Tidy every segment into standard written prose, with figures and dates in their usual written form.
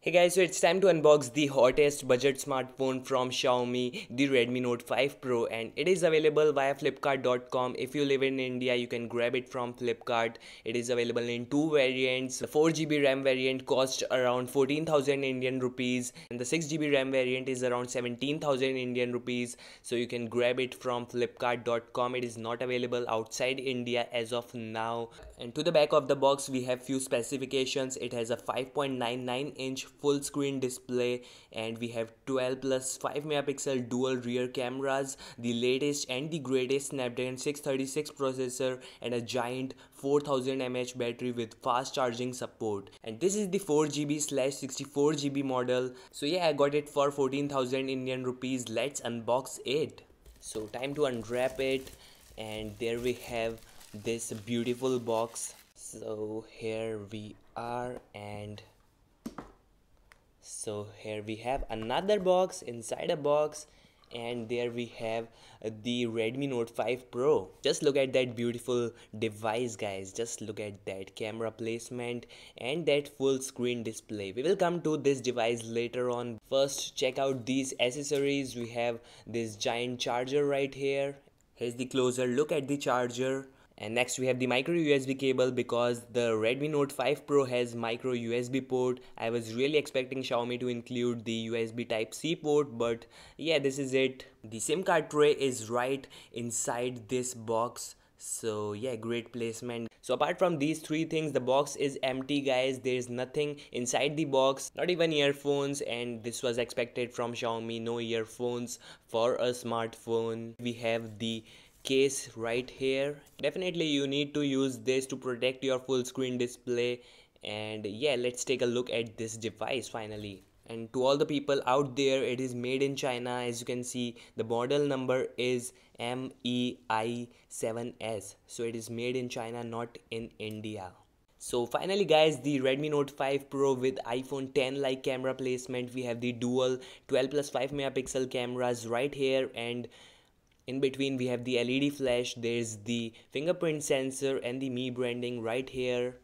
Hey guys, so it's time to unbox the hottest budget smartphone from Xiaomi, the Redmi Note 5 Pro, and it is available via flipkart.com. If you live in India, you can grab it from Flipkart. It is available in two variants. The 4GB RAM variant costs around 14,000 Indian rupees and the 6GB RAM variant is around 17,000 Indian rupees. So you can grab it from flipkart.com. It is not available outside India as of now. And to the back of the box, we have few specifications. It has a 5.99-inch full screen display and we have 12 plus 5 megapixel dual rear cameras, the latest and the greatest Snapdragon 636 processor, and a giant 4000 mAh battery with fast charging support. And this is the 4GB/64GB model. So yeah, I got it for 14,000 Indian rupees. Let's unbox it. So time to unwrap it, and there we have this beautiful box. So here we are, and so here we have another box inside a box, and there we have the Redmi Note 5 Pro. Just look at that beautiful device, guys. Just look at that camera placement and that full screen display. We will come to this device later on. First, check out these accessories. We have this giant charger right here. Here's the closer look at the charger. And next we have the micro USB cable, because the Redmi Note 5 Pro has micro USB port. I was really expecting Xiaomi to include the USB Type-C port, but yeah, this is it. The SIM card tray is right inside this box. So yeah, great placement. So apart from these three things, the box is empty, guys. There is nothing inside the box, not even earphones, and this was expected from Xiaomi. No earphones for a smartphone. We have the case right here. Definitely you need to use this to protect your full screen display. And yeah, let's take a look at this device finally. And to all the people out there, it is made in China. As you can see, the model number is MEI7S. So it is made in China, not in India. So finally guys, the Redmi Note 5 Pro with iPhone 10 like camera placement. We have the dual 12 plus 5 megapixel cameras right here, and in between we have the LED flash. There's the fingerprint sensor and the Mi branding right here.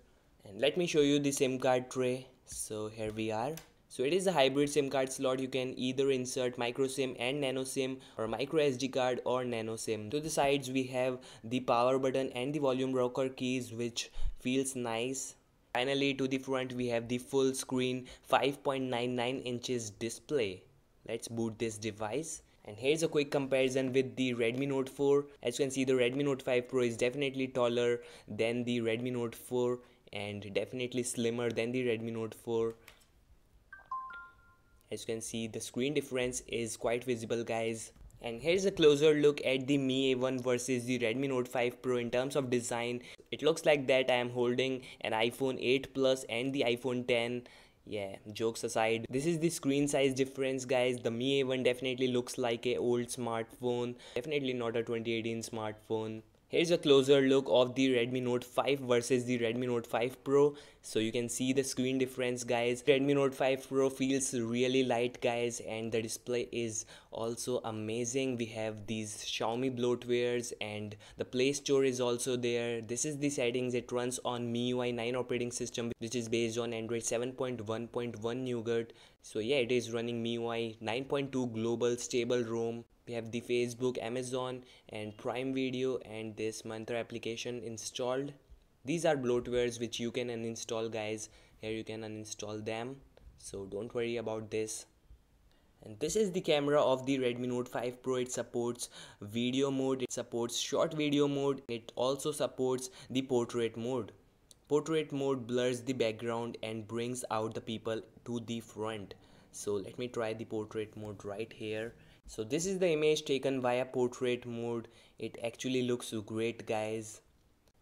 And let me show you the SIM card tray. So here we are. So it is a hybrid SIM card slot. You can either insert micro SIM and nano SIM, or micro SD card or nano SIM. To the sides we have the power button and the volume rocker keys, which feels nice. Finally, to the front we have the full screen 5.99 inches display. Let's boot this device. And here's a quick comparison with the Redmi Note 4. As you can see, the Redmi Note 5 Pro is definitely taller than the Redmi Note 4 and definitely slimmer than the Redmi Note 4. As you can see, the screen difference is quite visible, guys. And here's a closer look at the Mi A1 versus the Redmi Note 5 Pro in terms of design. It looks like that I am holding an iPhone 8 Plus and the iPhone 10. Yeah, jokes aside, this is the screen size difference, guys. The Mi A1 definitely looks like a old smartphone, definitely not a 2018 smartphone. Here's a closer look of the Redmi Note 5 versus the Redmi Note 5 Pro. So you can see the screen difference, guys. Redmi Note 5 Pro feels really light, guys, and the display is also amazing. We have these Xiaomi bloatwares and the Play Store is also there. This is the settings. It runs on MIUI 9 operating system, which is based on Android 7.1.1 Nougat. So yeah, it is running MIUI 9.2 global stable ROM. We have the Facebook, Amazon and Prime Video and this Mantra application installed. These are bloatwares which you can uninstall, guys. Here you can uninstall them, so don't worry about this. And this is the camera of the Redmi Note 5 Pro. It supports video mode, it supports short video mode, it also supports the portrait mode. Portrait mode blurs the background and brings out the people to the front. So let me try the portrait mode right here. So this is the image taken via portrait mode. It actually looks great, guys.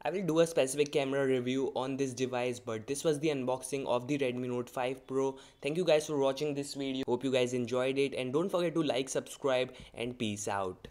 I will do a specific camera review on this device, but this was the unboxing of the Redmi Note 5 Pro. Thank you guys for watching this video. Hope you guys enjoyed it, and don't forget to like, subscribe and peace out.